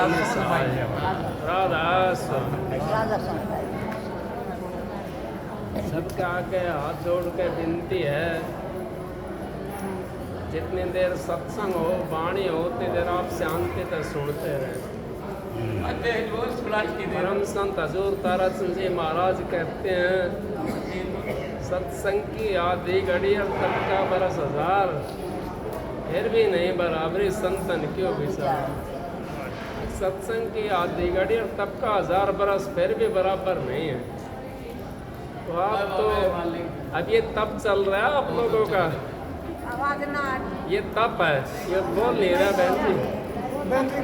स्वामी सहाय। राधा स्वामी। सबके आगे हाथ जोड़ के विनती है, जितनी देर सत्संग हो वाणी हो उतनी देर आप शांति से सुनते रहें। परम संत हजूर तारा चंद जी महाराज कहते हैं, सत्संग की आधी घड़ी और तब का बरस हजार, फिर भी नहीं बराबरी संतन क्यों विचार। सत्संग की आधी घड़ी और तब का 1000 बरस फिर भी बराबर नहीं है। तो आप तो अब ये तप चल रहा है आप लोगों का, ये तप है, ये बोल नहीं रहा बहन जी,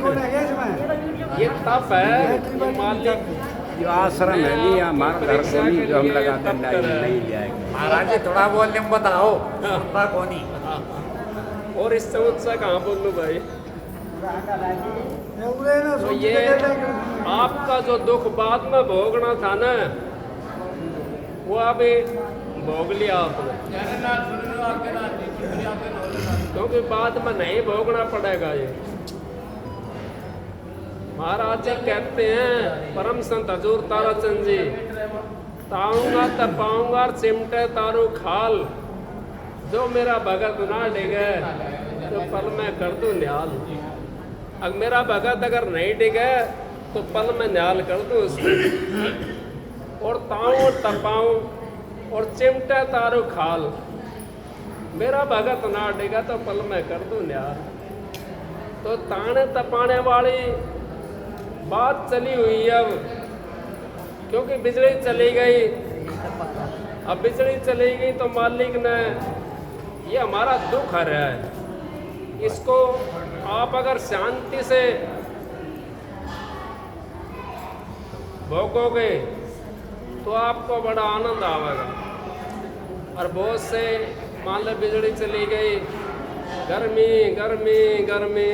ये तप है। मालिक जो आश्रम है नहीं हमारा घर को नहीं, जो हम लगाते नहीं जाएंगे। महाराज जी थोड़ा बोलने में बताओ कोनी। और इससे उत्साह कहाँ बोलूँ भाई। तो ये आपका जो दुख बाद में भोगना था ना, वो अभी भोग लिया आपने, क्योंकि बाद में नहीं भोगना पड़ेगा। ये महाराज जी कहते हैं, परम संत हजूर तारा चंद जी, ताऊंगा तब पाऊंगा चिमटे तारू खाल, जो मेरा भगत ना डिगे तो पल में कर दूं न्याल। अगर मेरा भगत अगर नहीं डिगे तो पल में न्याल कर दूं उसको। और ताऊं तपाऊं और चिमटे तारू खाल, मेरा भगत ना डिगा तो पल में कर दूं न्याल। तो ताने तपाने वाली बात चली हुई अब, क्योंकि बिजली चली गई। अब बिजली चली गई तो मालिक ने ये हमारा दुख है रहा है, इसको आप अगर शांति से भोगोगे तो आपको बड़ा आनंद आवेगा। और बहुत से मान लो बिजली चली गई, गर्मी गर्मी गर्मी,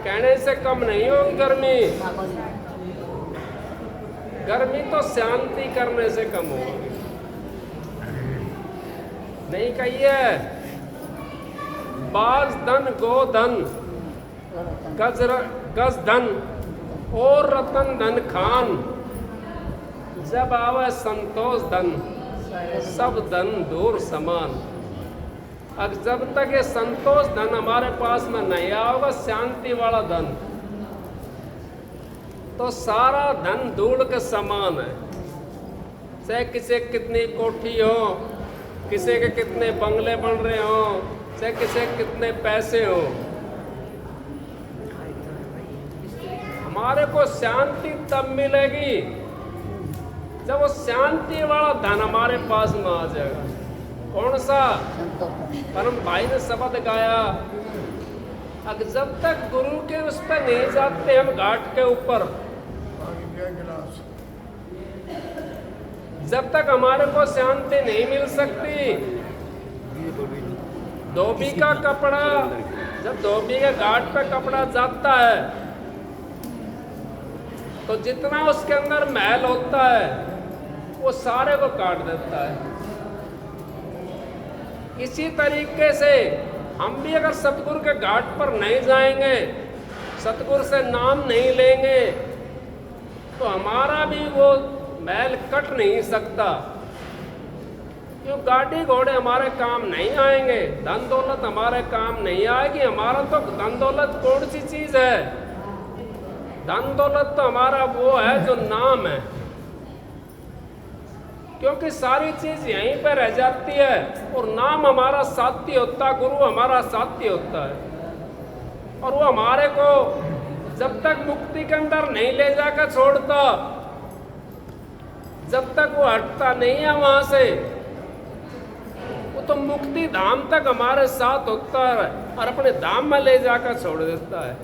कहने से कम नहीं होगी गर्मी। गर्मी तो शांति करने से कम होगी, नहीं कहिए। बाज धन गो धन गज धन और रतन धन खान, जब आवे संतोष धन सब धन दूर समान। अब जब तक ये संतोष धन हमारे पास में नहीं आओगे, शांति वाला धन, तो सारा धन धूल के समान है। चाहे किसी कितनी कोठी हो, किसी के कितने बंगले बन रहे हो, चाहे किसी कितने पैसे हो, हमारे को शांति तब मिलेगी जब वो शांति वाला धन हमारे पास में आ जाएगा। कौन सा? परम भाई ने शब्द गाया, अब जब तक गुरु के उस पर नहीं जाते हम घाट के ऊपर, जब तक हमारे को शांति नहीं मिल सकती। धोबी का कपड़ा, जब धोबी के घाट पे कपड़ा जाता है तो जितना उसके अंदर मैल होता है वो सारे को काट देता है। इसी तरीके से हम भी अगर सतगुरु के घाट पर नहीं जाएंगे, सतगुरु से नाम नहीं लेंगे, तो हमारा भी वो मैल कट नहीं सकता। क्यों? गाड़ी घोड़े हमारे काम नहीं आएंगे, धन दौलत हमारे काम नहीं आएगी। हमारा तो धन दौलत कौन सी चीज है? धन दौलत तो हमारा वो है जो नाम है, क्योंकि सारी चीज यहीं पर रह जाती है और नाम हमारा साथी होता है, गुरु हमारा साथी होता है। और वो हमारे को जब तक मुक्ति के अंदर नहीं ले जाकर छोड़ता, जब तक वो हटता नहीं है वहां से, वो तो मुक्ति धाम तक हमारे साथ होता है और अपने धाम में ले जाकर छोड़ देता है।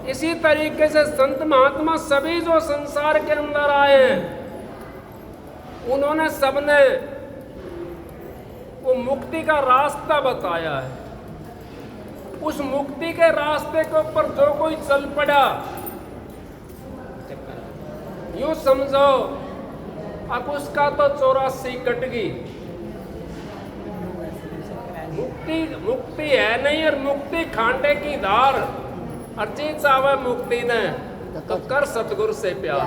इसी तरीके से संत महात्मा सभी जो संसार के अंदर आए हैं, उन्होंने सबने वो मुक्ति का रास्ता बताया है। उस मुक्ति के रास्ते के ऊपर जो कोई चल पड़ा, यूं समझो अब उसका तो 84 कट गई। मुक्ति मुक्ति है नहीं, और मुक्ति खांडे की धार। अर्जी चाहे मुक्ति ने तो कर सतगुरु से प्यार।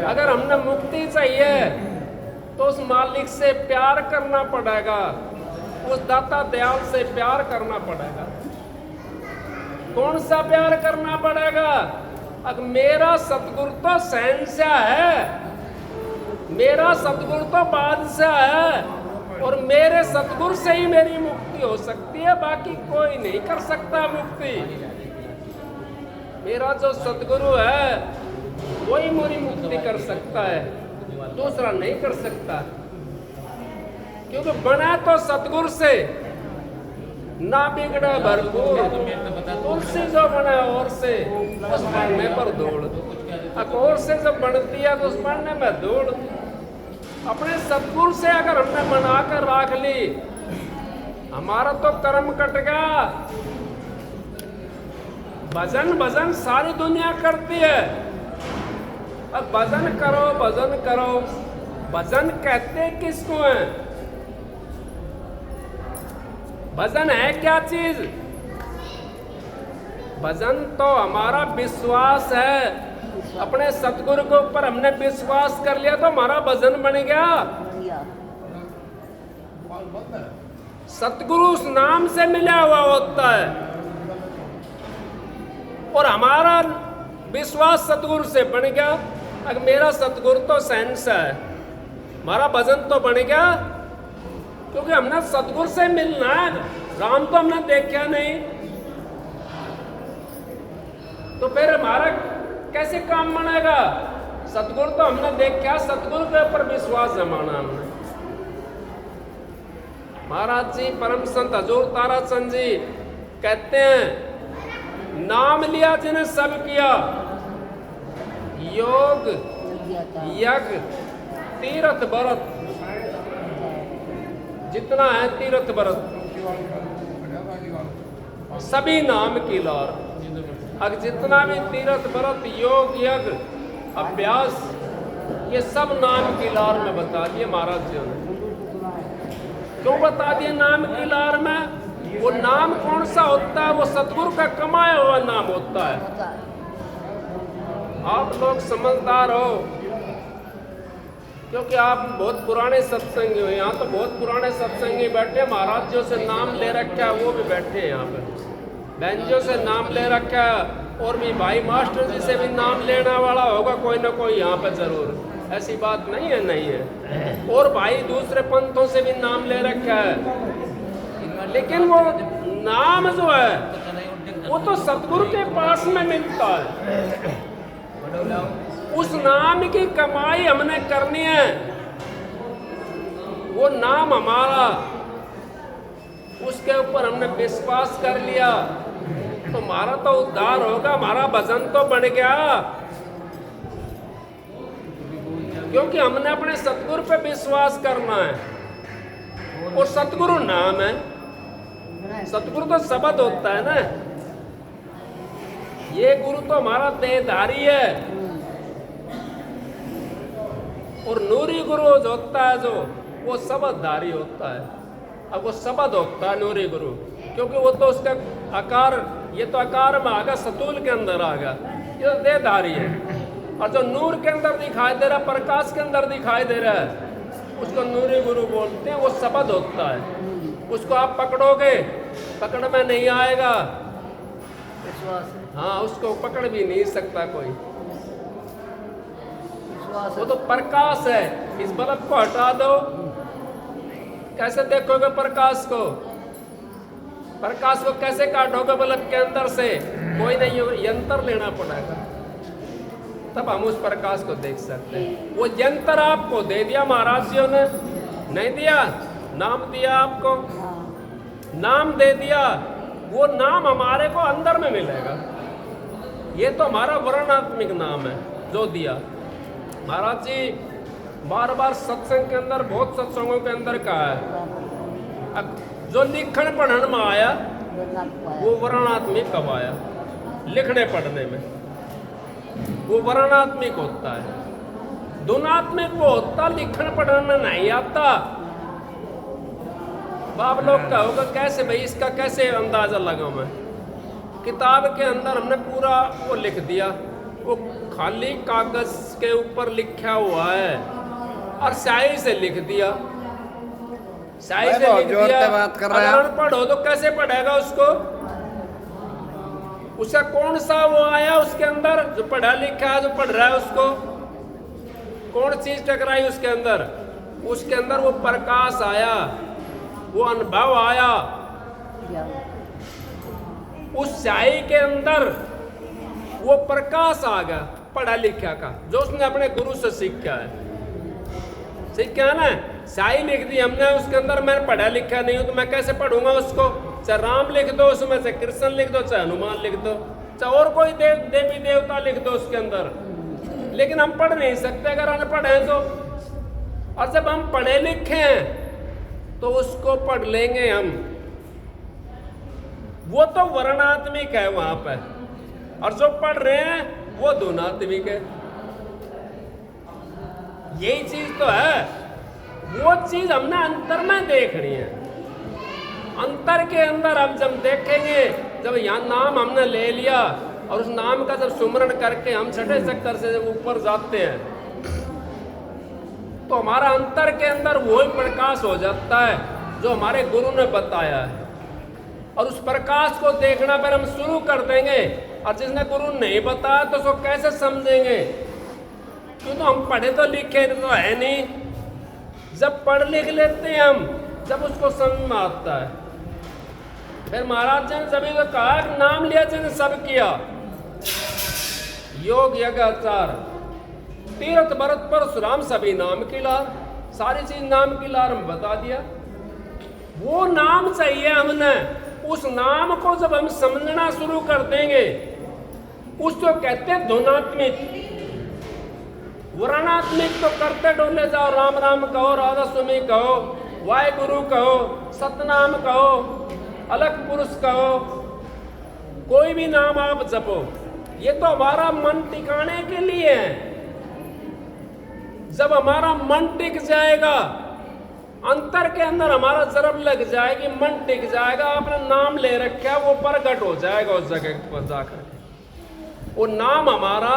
अगर हमने मुक्ति चाहिए तो उस मालिक से प्यार करना पड़ेगा, उस दाता दयाल से प्यार करना पड़ेगा। कौन सा प्यार करना पड़ेगा? अगर मेरा सतगुरु तो शहंशाह है, मेरा सतगुरु तो बादशाह है, और मेरे सतगुरु से ही मेरी मुक्ति हो सकती है, बाकी कोई नहीं कर सकता मुक्ति। मेरा जो सतगुरु है वही मेरी मुक्ति कर सकता है, दूसरा नहीं कर सकता। क्योंकि बना तो सतगुरु से, ना बिगड़ा भरपूर तुलसी जो बना और से उस बनने पर धूल, और से जब बनती है तो उस बनने में धूल। अपने सतगुरु से अगर हमने बना कर रख ली, हमारा तो कर्म कट गया। भजन भजन सारी दुनिया करती है, अब भजन करो भजन करो। भजन कहते किसको है? भजन है क्या चीज? भजन तो हमारा विश्वास है, अपने सतगुरु के ऊपर हमने विश्वास कर लिया तो हमारा भजन बन गया। सतगुरु उस नाम से मिला हुआ होता है, और हमारा विश्वास सतगुरु से बन गया। अगर मेरा सतगुरु तो शहंशाह है, हमारा भजन तो बन गया, क्योंकि हमने सतगुरु से मिलना है। राम तो हमने देखा नहीं, तो फिर हमारा कैसे काम बनेगा? सतगुरु तो हमने देखा, सतगुरु के ऊपर विश्वास जमाना हमने। महाराज जी परम संत हजूर ताराचंद जी कहते हैं, नाम लिया जिन्हें सब किया, योग यज्ञ तीर्थ व्रत, जितना है तीर्थ व्रत सभी नाम की लौर। अगर जितना भी तीर्थ व्रत योग यज्ञ अभ्यास, ये सब नाम की लौर में बता दिए महाराज जी ने। क्यों बता दिए नाम की लौर में? वो नाम कौन सा होता है? वो सतगुरु का कमाया हुआ नाम होता है। आप लोग समझदार हो, क्योंकि आप बहुत पुराने सत्संगी हो। यहाँ तो बहुत पुराने सत्संगी बैठे, महाराज जो से नाम ले रखा है वो भी बैठे हैं यहाँ पे, बहनों से नाम ले रखा है, और भी भाई मास्टर जी से भी नाम लेने वाला होगा कोई ना कोई यहाँ पे जरूर, ऐसी बात नहीं है, नहीं है। और भाई दूसरे पंथों से भी नाम ले रखा है, लेकिन वो नाम जो है वो तो सतगुरु के पास में मिलता है। उस नाम की कमाई हमने करनी है, वो नाम हमारा, उसके ऊपर हमने विश्वास कर लिया तो हमारा तो उद्धार होगा, हमारा भजन तो बन गया। क्योंकि हमने अपने सतगुरु पे विश्वास करना है, और सतगुरु नाम है। सतगुरु तो शब्द होता है ना, ये गुरु तो हमारा देहधारी है, और नूरी गुरु जो होता है, जो वो शब्दधारी होता है। अब वो शब्द होता है नूरी गुरु, क्योंकि वो तो उसका आकार, ये तो आकार में आ गया, सतूल के अंदर आ गया, ये तो देहधारी है। और जो नूर के अंदर दिखाई दे रहा है, प्रकाश के अंदर दिखाई दे रहा है, उसको नूरी गुरु बोलते हैं। वो शब्द होता है, उसको आप पकड़ोगे, पकड़ में नहीं आएगा, हाँ, उसको पकड़ भी नहीं सकता कोई। वो तो प्रकाश है, इस बल्ब को हटा दो, कैसे देखोगे प्रकाश को? प्रकाश को कैसे काटोगे बल्ब के अंदर से? कोई नहीं, यंत्र लेना पड़ेगा, तब हम उस प्रकाश को देख सकते हैं। वो यंत्र आपको दे दिया महाराज जी ने, नहीं दिया? नाम दिया आपको, नाम दे दिया, वो नाम हमारे को अंदर में मिलेगा। ये तो हमारा वर्णात्मिक नाम है जो दिया महाराज जी। बार बार सत्संग के अंदर, बहुत सत्संगों के अंदर कहा है, जो लिखण पढ़न में आया वो वर्णात्मिक कब आया? लिखने पढ़ने में वो वर्णात्मिक होता है, धुनात्मिक वो होता, लिखण पढ़ने में नहीं आता। आप लोग कहोगे कैसे भाई, इसका कैसे अंदाजा लगा मैं? किताब के अंदर हमने पूरा वो लिख दिया, वो खाली कागज के ऊपर लिखा हुआ है और स्याही से लिख दिया, स्याही से लिख दिया। बात कर रहा है। अगर अनपढ़ हो तो कैसे पढ़ेगा उसको? उसका कौन सा वो आया उसके अंदर जो पढ़ा लिखा है, जो पढ़ रहा है उसको कौन चीज टकराई उसके अंदर? उसके अंदर वो प्रकाश आया, वो अनुभव आया, उस स्याही के अंदर वो प्रकाश आ गया पढ़ा लिखा का, जो उसने अपने गुरु से सीखा है। सीखा है ना, स्याही लिख दी हमने उसके अंदर, मैं पढ़ा लिखा नहीं हूं तो मैं कैसे पढ़ूंगा उसको? चाहे राम लिख दो उसमें, चाहे कृष्ण लिख दो, चाहे हनुमान लिख दो, चाहे और कोई देवी देवता लिख दो उसके अंदर, लेकिन हम पढ़ नहीं सकते अगर अनपढ़ हैं तो। और जब हम पढ़े लिखे हैं तो उसको पढ़ लेंगे हम। वो तो वर्णात्मिक है वहां पर, और जो पढ़ रहे हैं वो ध्वनात्मिक है। यही चीज तो है, वो चीज हमने अंतर में देखनी है। अंतर के अंदर हम जब देखेंगे, जब यहाँ नाम हमने ले लिया और उस नाम का जब सुमरण करके हम छठे चक्कर से जब ऊपर जाते हैं तो हमारा अंतर के अंदर वही प्रकाश हो जाता है जो हमारे गुरु ने बताया है। और उस प्रकाश को देखना पर हम शुरू कर देंगे, और जिसने गुरु नहीं बताया तो उसको कैसे समझेंगे? क्यों तो हम पढ़े तो लिखे तो है नहीं। जब पढ़ लिख लेते हैं हम, जब उसको समझ में आता है, फिर महाराज जी ने सभी को कहा कि नाम लिया जिन्हें सब किया, योग यज्ञ आचार तीर्थ भरत परशुराम सभी नाम की लार, सारी चीज नाम की लार हम बता दिया। वो नाम चाहिए हमने, उस नाम को जब हम समझना शुरू कर देंगे, उसको कहते हैं ध्वनात्मिक। वर्णात्मिक तो करते डोले जाओ, राम राम कहो, राधा स्वामी कहो, वाहेगुरु कहो, सतनाम कहो, अलग पुरुष कहो, कोई भी नाम आप जपो, ये तो हमारा मन टिकाने के लिए है। जब हमारा मन टिक जाएगा, अंतर के अंदर हमारा जरब लग जाएगी, मन टिक जाएगा, आपने नाम ले रखा, वो प्रकट हो जाएगा उस जगह पर जाकर। वो नाम हमारा,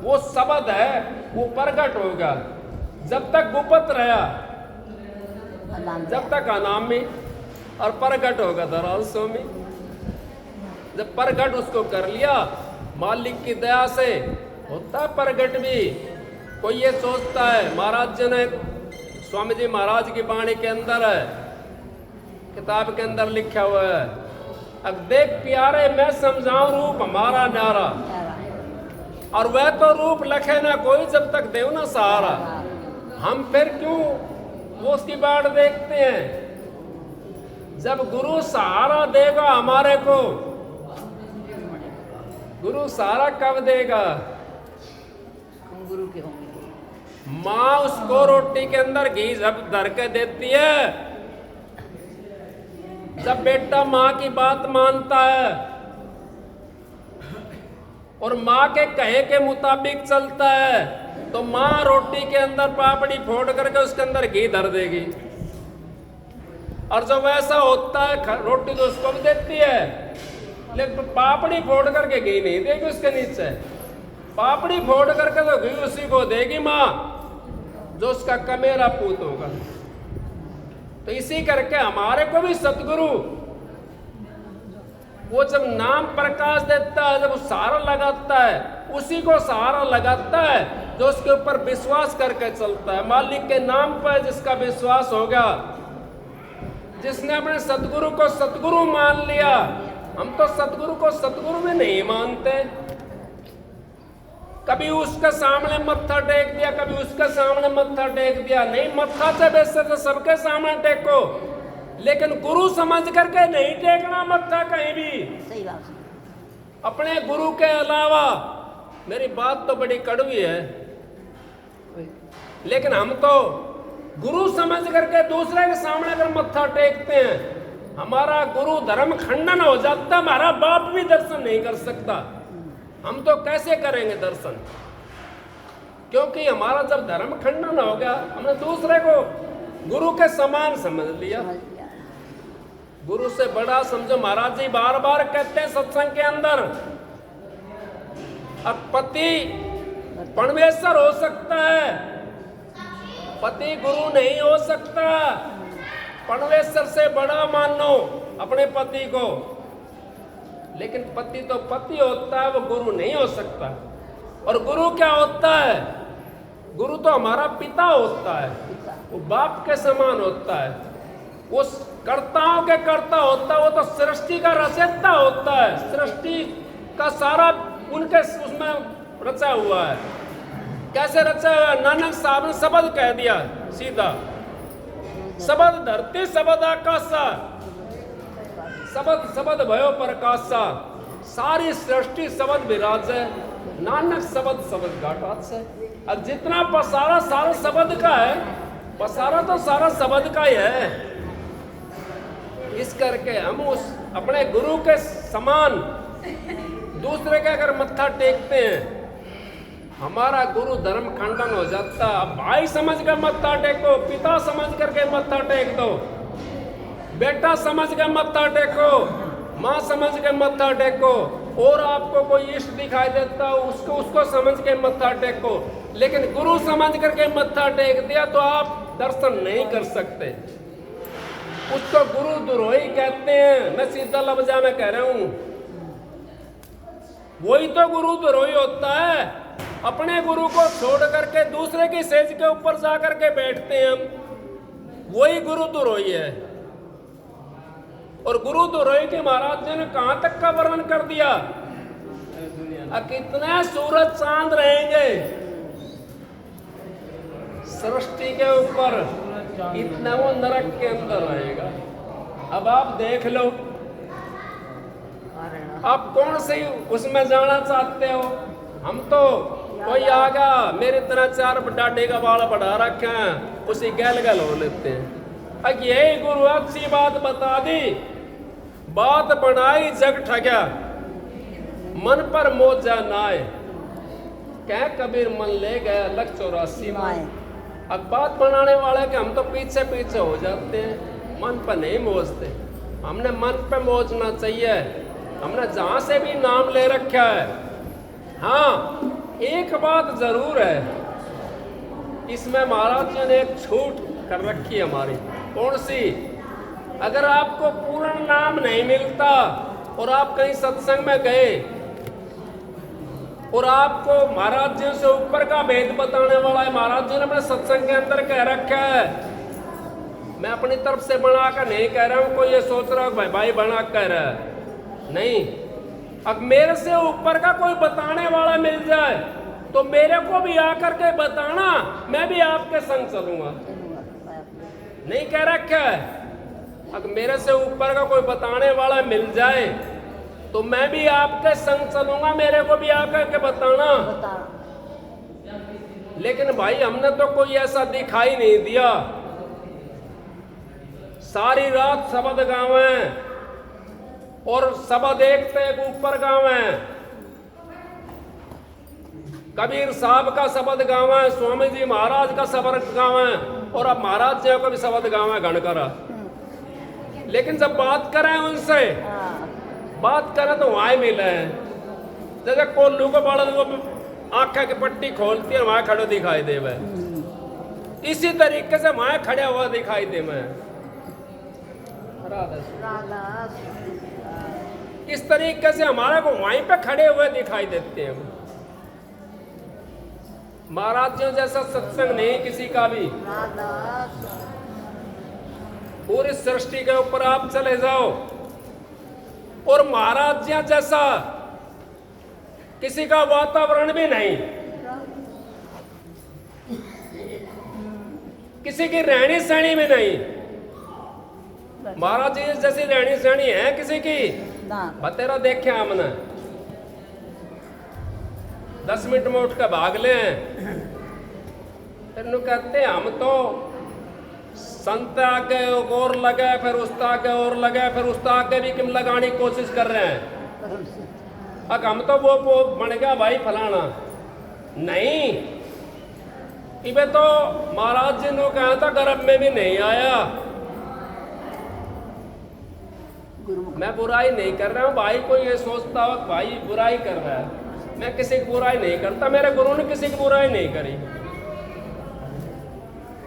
वो शब्द है, वो प्रकट होगा। जब तक गुप्त रहा, जब तक अनामी, और प्रकट होगा दराल स्वामी। जब प्रकट उसको कर लिया, मालिक की दया से होता प्रकट भी। कोई ये सोचता है, महाराज जी ने, स्वामी जी महाराज की वाणी के अंदर है, किताब के अंदर लिखा हुआ है, अब देख प्यारे मैं समझाऊं रूप हमारा न्यारा, और वह तो रूप लखे ना कोई जब तक देव ना सहारा। हम फिर क्यों वो उसकी बाट देखते हैं? जब गुरु सहारा देगा हमारे को, गुरु सहारा कब देगा? हम गुरु के होंगे। माँ उसको रोटी के अंदर घी जब धर के देती है, जब बेटा माँ की बात मानता है और माँ के कहे के मुताबिक चलता है, तो माँ रोटी के अंदर पापड़ी फोड़ करके उसके अंदर घी धर देगी। और जब ऐसा होता है, रोटी तो उसको भी देती है, लेकिन पापड़ी फोड़ करके घी नहीं देगी उसके नीचे। पापड़ी फोड़ करके तो घी उसी को देगी माँ जो उसका कमेरा पूत होगा। तो इसी करके हमारे को भी सतगुरु वो जब नाम प्रकाश देता है, जब वो सहारा लगाता है, उसी को सहारा लगाता है जो उसके ऊपर विश्वास करके चलता है। मालिक के नाम पर जिसका विश्वास होगा, जिसने अपने सतगुरु को सतगुरु मान लिया। हम तो सतगुरु को सतगुरु में नहीं मानते। कभी उसके सामने मत्था टेक दिया, कभी उसके सामने मत्था टेक दिया। नहीं, मत्था से वैसे तो सबके सामने टेको, लेकिन गुरु समझ करके नहीं टेकना मत्था कहीं भी। सही बात है। अपने गुरु के अलावा, मेरी बात तो बड़ी कड़वी है, लेकिन हम तो गुरु समझ करके दूसरे के सामने अगर मत्था टेकते हैं, हमारा गुरु धर्म खंडन हो जाता, हमारा बाप भी दर्शन नहीं कर सकता। हम तो कैसे करेंगे दर्शन? क्योंकि हमारा जब धर्म खंडन हो गया, हमने दूसरे को गुरु के समान समझ लिया। गुरु से बड़ा समझो। महाराज जी बार बार कहते हैं सत्संग के अंदर, अब पति परमेश्वर हो सकता है, पति गुरु नहीं हो सकता। परमेश्वर से बड़ा मानो अपने पति को, लेकिन पति तो पति होता है, वो गुरु नहीं हो सकता। और गुरु क्या होता है? गुरु तो हमारा पिता होता है, वो बाप के समान होता है, उस कर्ताओं के कर्ता होता है, वो तो सृष्टि का रचयिता होता है, सृष्टि का सारा उनके उसमें रचा हुआ है। कैसे रचा हुआ है? नानक साहब ने शब्द कह दिया सीधा, शब्द धरती शब्द आकाशा, शब्द शब्द भयो प्रकाशा, सारी सृष्टि शब्द विराज है, नानक शब्द शब्द घाटात से। अब जितना पसारा सारा शब्द का है, पसारा तो सारा शब्द का ही है। इस करके हम उस अपने गुरु के समान दूसरे के अगर मत्था टेकते हैं, हमारा गुरु धर्म खंडन हो जाता। अब भाई समझ कर मत्था टेको, पिता समझ करके मत्था टेक दो, बेटा समझ कर मत्था टेको, माँ समझ के मत्था टेको, और आपको कोई इष्ट दिखाई देता उसको समझ के मत्था टेको। लेकिन गुरु समझ करके मत्था टेक दिया तो आप दर्शन नहीं कर सकते। उसको गुरु द्रोही कहते हैं, मैं सीधा लफ्जा में कह रहा हूं, वही तो गुरु द्रोही होता है। अपने गुरु को छोड़ करके दूसरे की सेज के ऊपर जा करके बैठते हैं हम, वही गुरु द्रोही है। और गुरु द्रोही के महाराज जी ने कहां तक का वर्णन कर दिया, कितने सूरज चांद रहेंगे सृष्टि के ऊपर, इतना वो नरक के अंदर रहेगा। अब आप देख लो, आप कौन से उसमें जाना चाहते हो? हम तो कोई आगा मेरी तरह चार डाडे का बाल बढ़ा रखे हैं, उसी गैल गैल हो लेते हैं। अब यही गुरु अच्छी बात बता दी, बात बनाई जग ठग्या, मन पर मोजा नाए, कह कबीर मन ले गया लख 84 माए। अब बात बनाने वाले के हम तो पीछे पीछे हो जाते हैं, मन पर नहीं मोजते। हमने मन पर मोजना चाहिए। हमने जहाँ से भी नाम ले रखा है, हाँ एक बात जरूर है, इसमें महाराज जी ने एक छूट कर रखी है हमारी। कौन सी? अगर आपको पूर्ण नाम नहीं मिलता और आप कहीं सत्संग में गए और आपको महाराज जी से ऊपर का भेद बताने वाला है, महाराज जी ने अपने सत्संग के अंदर कह रखा है, मैं अपनी तरफ से बना कर नहीं कह रहा हूं, कोई ये सोच रहा है भाई बना कह रहा है, नहीं। अब मेरे से ऊपर का कोई बताने वाला मिल जाए तो मेरे को भी आकर के बताना, मैं भी आपके संग चलूंगा, नहीं कह रखा है। अगर मेरे से ऊपर का कोई बताने वाला मिल जाए तो मैं भी आपके संग चलूंगा, मेरे को भी आकर के बताना। लेकिन भाई हमने तो कोई ऐसा दिखाई नहीं दिया, सारी रात शब्द गावे और शब्द एक से एक ऊपर गावे। कबीर साहब का शब्द गावे, स्वामी जी महाराज का शब्द गावे, और अब महाराज जी का भी शब्द गावे घनकरा। लेकिन जब बात करें उनसे, बात करें तो वहां मिले हैं, जैसे कोल्लू को बड़ा वो आंखें की पट्टी खोलती है वहां खड़े दिखाई दे, इसी तरीके से वहां खड़े हुआ दिखाई दे। मैं इस तरीके से हमारे को वहीं पे खड़े हुए दिखाई देते हैं। महाराज जी जैसा सत्संग नहीं किसी का भी। पूरी सृष्टि के ऊपर आप चले जाओ और महाराज जी जैसा किसी का वातावरण भी नहीं, किसी की रहनी सहनी भी नहीं। महाराज जी जैसी रहनी सहनी है किसी की बतेरा देखे हमने, 10 मिनट में उठ कर भाग ले। फिर कहते हम तो संत आगे और लगे, फिर उस्ता आगे और लगे, फिर उस्ता आगे भी किम लगाने की कोशिश कर रहे हैं। अब हम तो वो बन गया भाई फलाना नहीं। इबे तो महाराज जी ने कहा था गर्भ में भी नहीं आया, गुरुमुख मैं बुराई नहीं कर रहा हूँ। भाई कोई ये सोचता हो भाई बुराई कर रहा है, मैं किसी की बुराई नहीं करता। मेरे गुरु ने किसी की बुराई नहीं करी।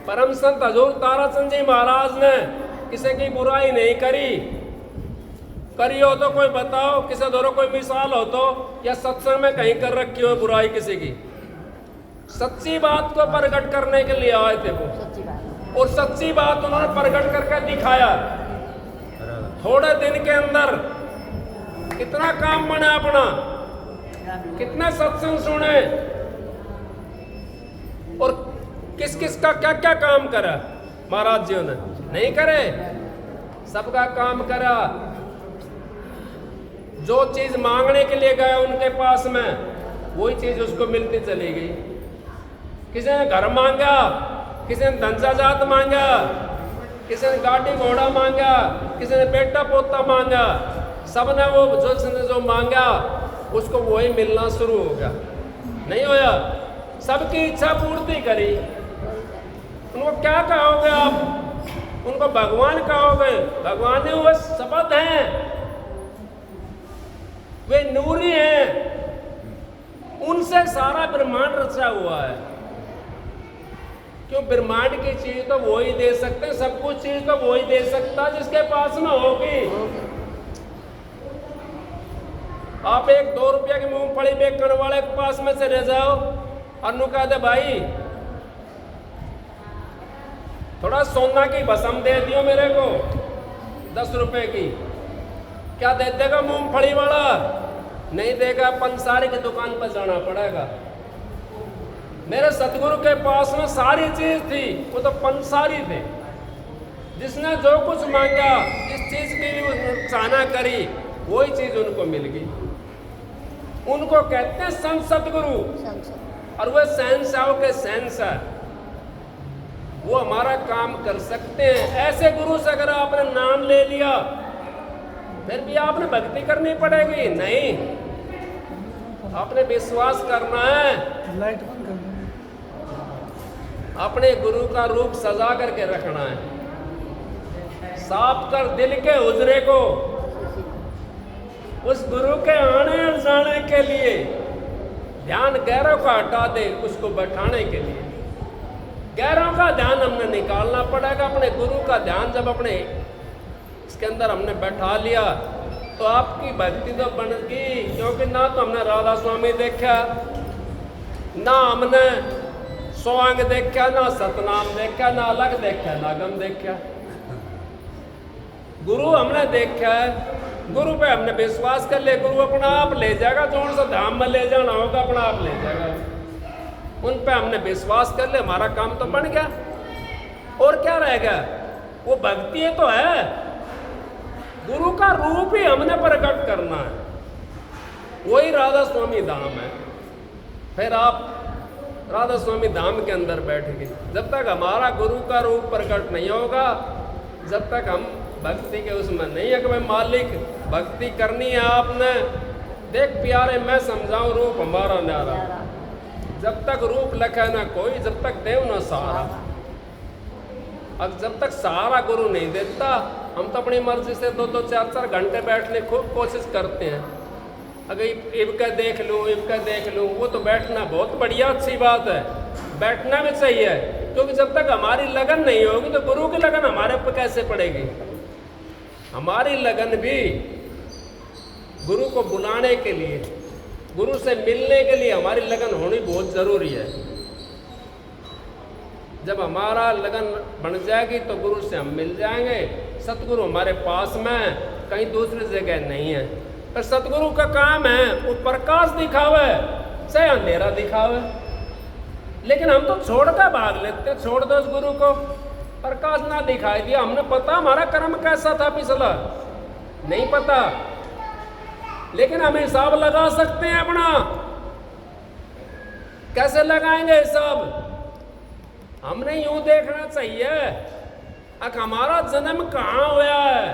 परम संत हजूर ताराचंद जी महाराज ने किसी की बुराई नहीं करी। करी हो तो कोई बताओ, किसी दोनों कोई मिसाल हो तो, या सत्संग में कहीं कर रखी हो बुराई किसी की। सच्ची बात को प्रकट करने के लिए आए थे वो, सच्ची बात। और सच्ची बात उन्होंने प्रकट करके दिखाया। थोड़े दिन के अंदर कितना काम बना अपना, कितने सत्संग सुने, और किस किस का क्या क्या काम करा महाराज जी ने। नहीं करे, सबका काम करा। जो चीज मांगने के लिए गया उनके पास में, वही चीज उसको मिलती चली गई। किसी ने घर मांगा, किसी ने धन जायदाद मांगा, किसी ने गाड़ी घोड़ा मांगा, किसी ने बेटा पोता मांगा। सबने वो जो मांगा उसको वही मिलना शुरू हो गया। नहीं होया, सबकी इच्छा पूर्ति करी। उनको क्या कहोगे आप? उनको भगवान कहोगे? भगवान ने वो शब्द हैं, वे नूरी हैं, उनसे सारा ब्रह्मांड रचा हुआ है। क्यों? ब्रह्मांड की चीज तो वो ही दे सकते हैं, सब कुछ चीज तो वो ही दे सकता है जिसके पास में होगी। आप एक 2 रुपया की मूंगफली बेचने वाले के पास में चले जाओ और नु कह दे भाई थोड़ा सोना की भस्म दे दियो मेरे को 10 रुपए की, क्या दे देगा मूंगफली वाला? नहीं देगा, पंसारी की दुकान पर जाना पड़ेगा। मेरे सतगुरु के पास में सारी चीज थी, वो तो पंसारी थे। जिसने जो कुछ मांगा, जिस चीज की भी चाहना करी, वही चीज उनको मिल गई। उनको कहते हैं संत सतगुरु, और वह शहंशाह के शहंशाह, वो हमारा काम कर सकते हैं। ऐसे गुरु से अगर आपने नाम ले लिया, फिर भी आपने भक्ति करनी पड़ेगी? नहीं, आपने विश्वास करना है। लाइट बंद कर दो। अपने गुरु का रूप सजा करके रखना है, साफ कर दिल के हुजरे को। उस गुरु के आने और जाने के लिए ध्यान गैरों का हटा दे, उसको बैठाने के लिए गैरों का ध्यान हमने निकालना पड़ेगा। अपने गुरु का ध्यान जब अपने इसके अंदर हमने बैठा लिया तो आपकी भक्ति तो बन गई। क्योंकि ना तो हमने राधा स्वामी देखा, ना हमने सोअंग देखा, ना सतनाम देखा, ना अलग देखा, ना गम देखा। गुरु हमने देखा है, गुरु पे हमने विश्वास कर ले, गुरु अपना आप ले जाएगा। जोन सा धाम में ले जाना होगा, अपना आप ले जाएगा। उन पे हमने विश्वास कर ले, हमारा काम तो बन गया। और क्या रहेगा? वो भक्ति तो है, गुरु का रूप ही हमने प्रकट करना है। वही राधा स्वामी धाम है। फिर आप राधा स्वामी धाम के अंदर बैठ गए। जब तक हमारा गुरु का रूप प्रकट नहीं होगा, जब तक हम भक्ति के उसमें नहीं है कि भाई मालिक भक्ति करनी है आपने, देख प्यारे मैं समझाऊं रूप हमारा न्यारा। जब तक रूप लखा ना कोई, जब तक देव ना सहारा। अब जब तक सहारा गुरु नहीं देता, हम तो अपनी मर्जी से 2-2, 4-4 घंटे बैठने खूब कोशिश करते हैं। अगर इबका देख लूँ, इबका देख लूँ, वो तो बैठना बहुत बढ़िया अच्छी बात है, बैठना भी चाहिए। क्योंकि जब तक हमारी लगन नहीं होगी तो गुरु की लगन हमारे ऊपर कैसे पड़ेगी? हमारी लगन भी गुरु को बुलाने के लिए, गुरु से मिलने के लिए हमारी लगन होनी बहुत जरूरी है। जब हमारा लगन बन जाएगी तो गुरु से हम मिल जाएंगे। सतगुरु हमारे पास में, कहीं दूसरी जगह नहीं है। पर सतगुरु का काम है वो प्रकाश दिखावे, चाहे अंधेरा दिखावे। लेकिन हम तो छोड़ कर भाग लेते, छोड़ दो उस गुरु को, प्रकाश ना दिखाई दिया। हमने पता हमारा कर्म कैसा था पिछला, नहीं पता, लेकिन हम हिसाब लगा सकते हैं अपना। कैसे लगाएंगे हिसाब? हमने यूं देखना चाहिए कि हमारा जन्म कहाँ हुआ है,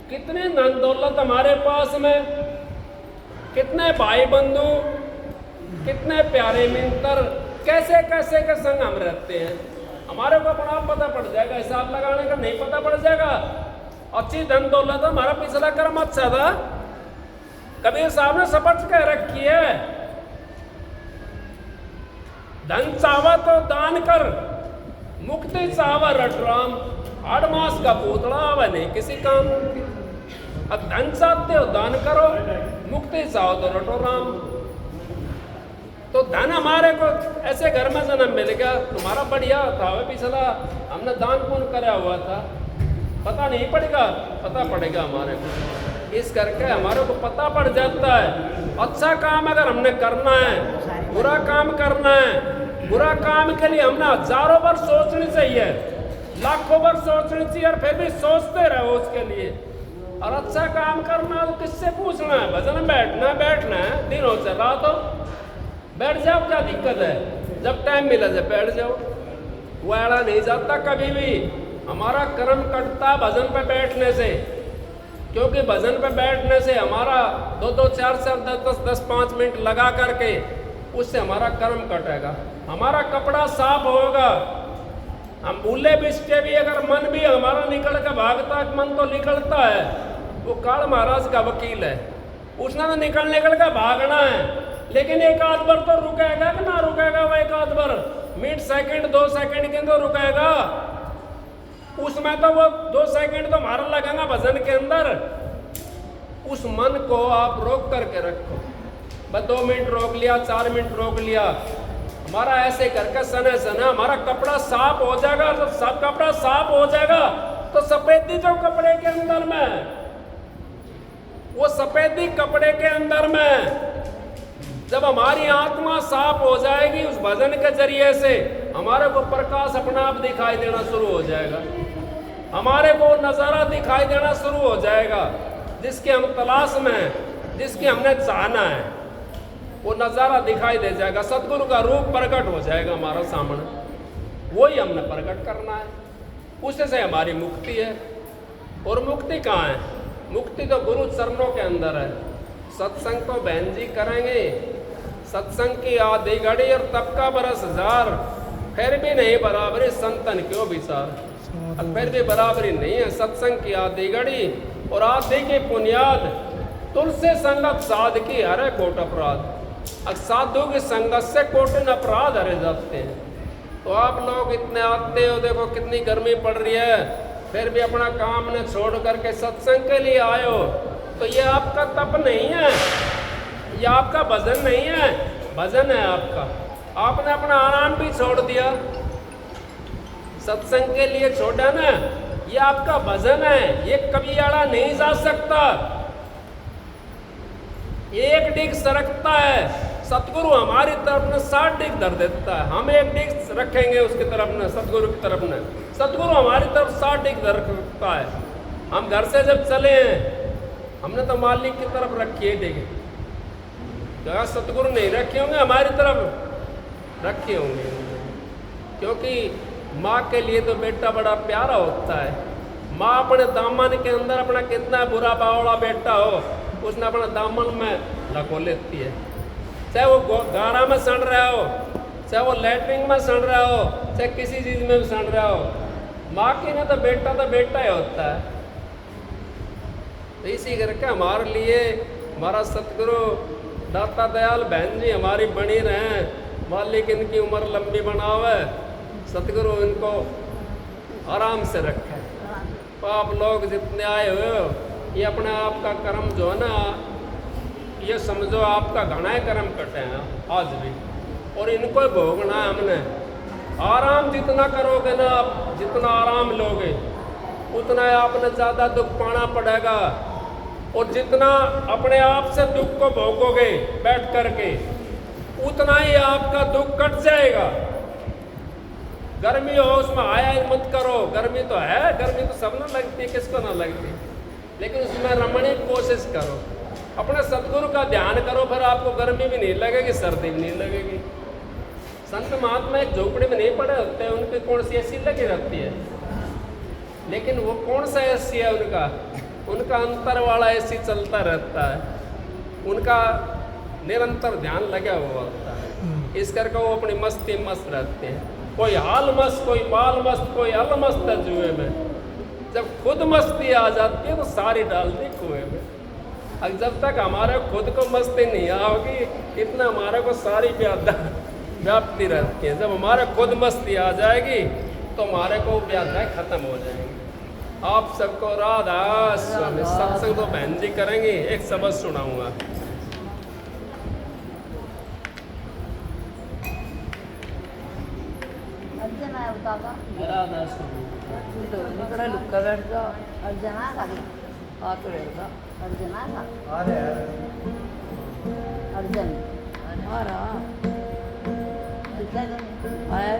कितनी धन दौलत हमारे पास में, कितने भाई बंधु, कितने प्यारे मित्र, कैसे कैसे के संग हम रहते हैं। हमारे को अपना पता पड़ जाएगा, हिसाब लगाने का नहीं पता पड़ जाएगा। अच्छी धन दौलत, हमारा पिछला कर्म अच्छा था। कबीर साहब ने शपथ कह रखी है, धन चावा तो दान कर, मुक्ति चावा रट राम। 8 मास का पूतला आवा नहीं किसी काम। अब धन चाहते हो दान करो, मुक्ति चाहो तो रटो राम। तो धन हमारे को ऐसे घर में जन्म मिल गया, तुम्हारा बढ़िया था वह पिछला, हमने दान पुण्य कराया हुआ था, पता नहीं पड़ेगा, पता पड़ेगा हमारे को। इस करके हमारे को पता पड़ जाता है अच्छा काम अगर हमने करना है, बुरा काम करना है। बुरा काम के लिए हमने हजारों बार सोचनी चाहिए, लाखों बार सोचनी चाहिए, और फिर भी सोचते रहो उसके लिए। और अच्छा काम करना है तो किससे पूछना है? भजन में बैठना है, दिन हो चल रहा तो बैठ जाओ, क्या दिक्कत है? जब टाइम मिला जब बैठ जाओ, वो एड़ा नहीं जाता कभी भी। हमारा कर्म कटता भजन पे बैठने से, क्योंकि भजन पे बैठने से हमारा 2-2, 4-4, 10-10, 5 मिनट लगा करके उससे हमारा कर्म कटेगा, हमारा कपड़ा साफ होगा। हम भूले बिस्टे भी अगर मन भी हमारा निकल के भागता है, मन तो निकलता है, वो काल महाराज का वकील है, उसने तो निकल के भागना है। लेकिन एक आध बार तो रुकेगा कि ना रुकेगा? वो एक आध बार मिनट सेकंड 2 सेकंड के तो रुकेगा, उसमें तो वो 2 सेकंड तो हमारा लगेगा भजन के अंदर। उस मन को आप रोक करके रखो, बस 2 मिनट रोक लिया, 4 मिनट रोक लिया, हमारा ऐसे करके सने सने हमारा कपड़ा साफ हो जाएगा। तो सब कपड़ा साफ हो जाएगा तो सफेदी जो कपड़े के अंदर में, वो सफेदी कपड़े के अंदर में जब हमारी आत्मा साफ हो जाएगी उस भजन के जरिए से, हमारे को प्रकाश अपना आप दिखाई देना शुरू हो जाएगा, हमारे को नज़ारा दिखाई देना शुरू हो जाएगा जिसके हम तलाश में हैं, जिसकी हमने चाहना है, वो नज़ारा दिखाई दे जाएगा। सतगुरु का रूप प्रकट हो जाएगा हमारा सामने, वही हमने प्रकट करना है, उससे हमारी मुक्ति है। और मुक्ति कहाँ है? मुक्ति तो गुरु चरणों के अंदर है। सत्संग तो बहन जी करेंगे, सत्संग की आधी घड़ी और तब का बरस हजार, फिर भी नहीं बराबरी संतन क्यों विचार। अब फिर भी बराबरी नहीं है सत्संग की आधी घड़ी और आधी की बुनियाद। तुलसी संगत साध की हरे कोट अपराध, अब साधु की संगत से कोटिन अपराध हरे जाते हैं। तो आप लोग इतने आते हो, देखो कितनी गर्मी पड़ रही है, फिर भी अपना काम ने छोड़ करके सत्संग के लिए आए हो, तो ये आपका तप नहीं है, ये आपका भजन नहीं है, भजन है आपका। आपने अपना आराम भी छोड़ दिया, सत्संग के लिए छोड़ा ना, ये आपका भजन है, ये कभी आड़ा नहीं जा सकता। एक डिग सरकता है, सतगुरु हमारी तरफ ने 60 डिग धर देता है, हम एक डिग रखेंगे उसकी तरफ ने, सतगुरु की तरफ ने, सतगुरु हमारी तरफ 60 डिग धर रखता है। हम घर से जब चले हैं हमने तो मालिक की तरफ रखी है डिग, क्या सतगुरु नहीं रखे होंगे? हमारी तरफ रखे होंगे, क्योंकि माँ के लिए तो बेटा बड़ा प्यारा होता है। माँ अपने दामन के अंदर अपना कितना बुरा बावड़ा बेटा हो, उसने अपने दामन में लको लेती है, चाहे वो गारा में सड़ रहा हो, चाहे वो लैट्रिन में सड़ रहा हो, चाहे किसी चीज़ में भी सड़ रहा हो, माँ के लिए तो बेटा ही होता है। तो इसी करके हमारे लिए हमारा सतगुरु दाता दयाल बहन जी हमारी बनी रहे, मालिक इनकी उम्र लंबी बनावे, सतगुरु इनको आराम से रखे। तो आप लोग जितने आए हुए हो, ये अपने आप का कर्म जो है ना, ये समझो आपका घना कर्म कटे हैं आज भी, और इनको भोगना है हमने। आराम जितना करोगे ना आप, जितना आराम लोगे उतना आपने ज़्यादा दुख पाना पड़ेगा, और जितना अपने आप से दुख को भोगोगे बैठ करके, उतना ही आपका दुख कट जाएगा। गर्मी हो उसमें आया मत करो, गर्मी तो है, गर्मी तो सब न लगती है, किसको ना लगती, लेकिन उसमें रमणीय कोशिश करो, अपने सतगुरु का ध्यान करो, फिर आपको गर्मी भी नहीं लगेगी, सर्दी भी नहीं लगेगी। संत महात्मा एक झोपड़ी में नहीं पड़े होते हैं, उनकी कौन सी एसी लगी रहती है, लेकिन वो कौन सा एसी है उनका अंतर वाला एसी चलता रहता है, उनका निरंतर ध्यान लगा हुआ होता है। इस करके वो अपनी मस्ती मस्त रहते हैं, कोई हाल मस्त, कोई बाल मस्त, कोई अल मस्त है जुए में। जब खुद मस्ती आ जाती है तो सारी डाल दी कुएं में। अब जब तक हमारे खुद को मस्ती नहीं आओगी इतना हमारे को सारी व्याप्ति रहती है। जब हमारे खुद मस्ती आ जाएगी तो हमारे को व्याध्याय खत्म हो जाएंगे। आप सबको राधा स्वामी। सत्संग तो बहन जी करेंगी, एक सबक सुनाऊंगा। अर्जन आया बतावा राधा स्वामी। तो निकड़ा लुक्का बैठ जा। अर्जन आया का हाथ रहेगा। अर्जन आया का अर्जन हमारा आया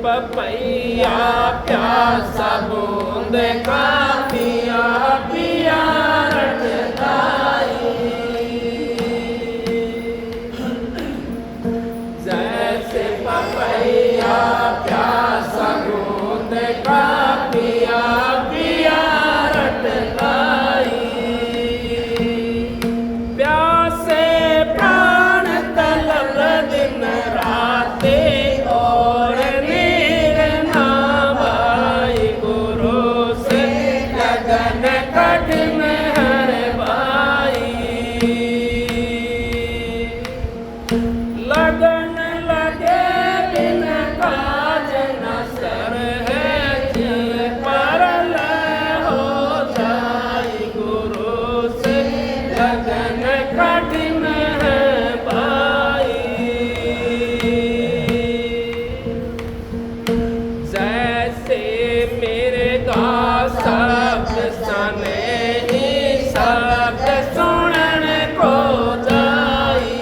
पपैया प्यासा बूंद का पिया पिया रटताई। जैसे पपैया प्यासा बूंद का पिया पिया रटताई। प्यासे प्राण तलब दिन राते और नीर ना भाई गुरु से कठिन है भाई। जैसे मेरे दास शब्द सने ही शब्द सुनने को जाई।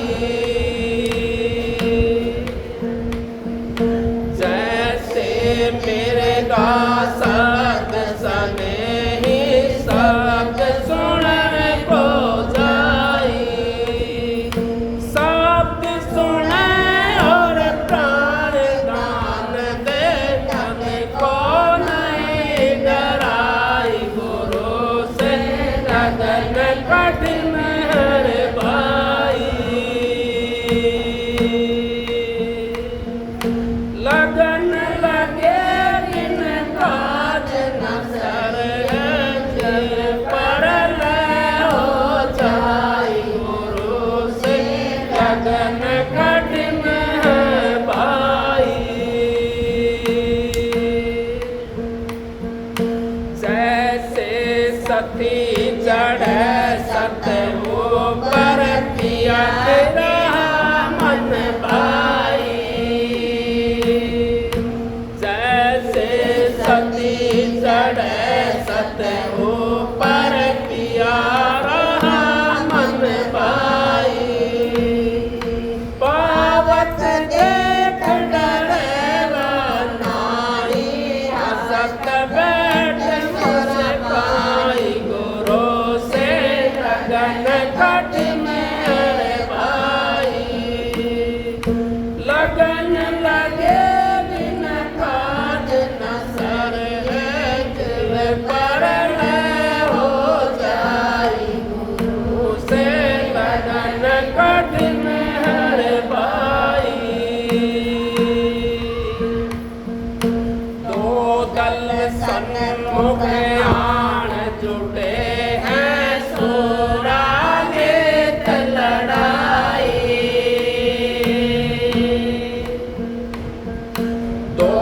जैसे मेरे दास शब्द सने ही शब्द सुनने को जाई। शब्द सुने और प्राण दान दे, मन को नहीं डराई। गुरु से लगन कठिन है भाई। लगन लगे बिन काज न सरगज, पड़ल हो जाई। गुरु से लगन कठिन है भाई। जैसे सती चढ़े सत ऊपर, पिया तेरा मन भाई। जैसे सती चढ़े सत ऊपर, पिया रहा मन भाई। पावत देख डरेगा नारी, हसत बैठ मुस्काई। गुरु से लगन कठिन है भाई। लगन लगे बिन काज न सरगज, परल हो जाई। गुरु से लगन कठिन है भाई। दो दल सन्मुख आन जुटे हैं, सूरा लेत लड़ाई। दो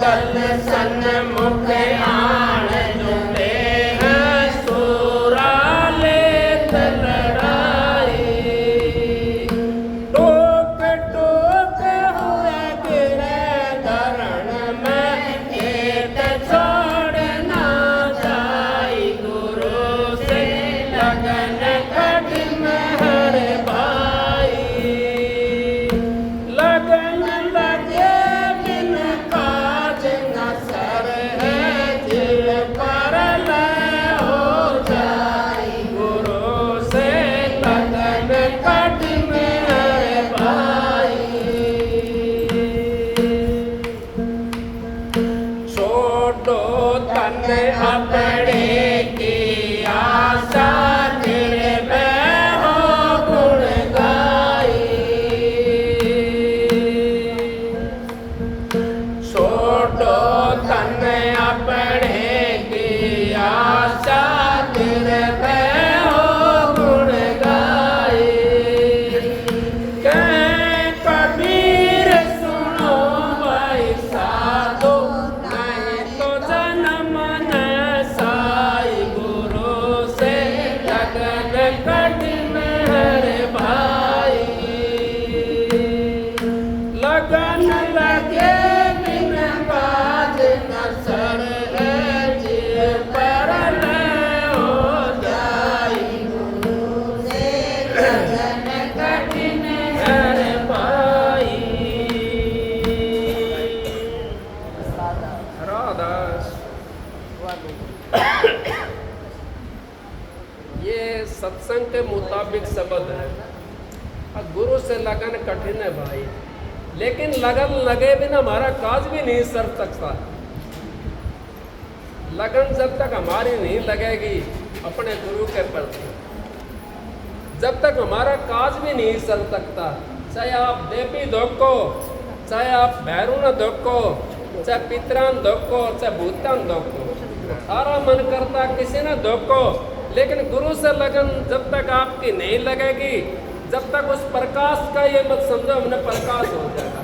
दल सन्मुख आन जुटे हैं, सूरा लेत लड़ाई। टोक टोक हुए गिरे धरण में, खेत छोड़ ना जाई। गुरु से लगन कठिन है भाई। लगन लगे बिन काज न सरगज, परल हो जाई। गुरु से लगन कठिन है भाई। छोड़ो तन अपने की आशा, तेरे में हो गुण गाई। छोड़ो तन अपने की आशा, तेरे में हो गुण गाई। कह कबीर सुनो भाई साधो, नहीं तो जन्म न साई। गुरु से लगन कठिन है भाई। लगन लगे बिन काज न सरगज, परल हो जाई। गुरु से लगन कठिन है भाई। राधास ये सत्संग के मुताबिक शब्द है। और गुरु से लगन कठिन है भाई। लेकिन लगन लगे बिना हमारा काज भी नहीं सर सकता। लगन जब तक हमारी नहीं लगेगी अपने गुरु के प्रति, जब तक हमारा काज भी नहीं चल सकता। चाहे आप देवी धोको, चाहे आप भैरू धोको, चाहे पितरान धोको, चाहे भूतान धोको, सारा मन करता किसी ने धोको। लेकिन गुरु से लगन जब तक आपकी नहीं लगेगी, जब तक उस प्रकाश का ये मत समझो हमने प्रकाश हो जाएगा।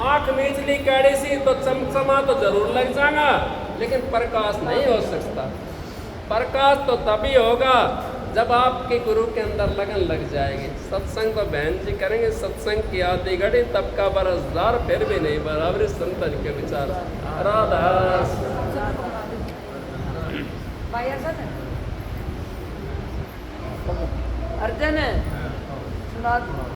आँख मीचली कैड़ी सी तो चमचमा तो जरूर लग जाएगा, लेकिन प्रकाश नहीं हो सकता। प्रकाश तो तभी होगा जब आपके गुरु के अंदर लगन लग जाएगी, सत्संग तो बहन जी करेंगे, सत्संग की आदि घड़ी तब का बरसदार फिर भी नहीं बराबर संतन के विचार। राधा भाई अर्जन सुना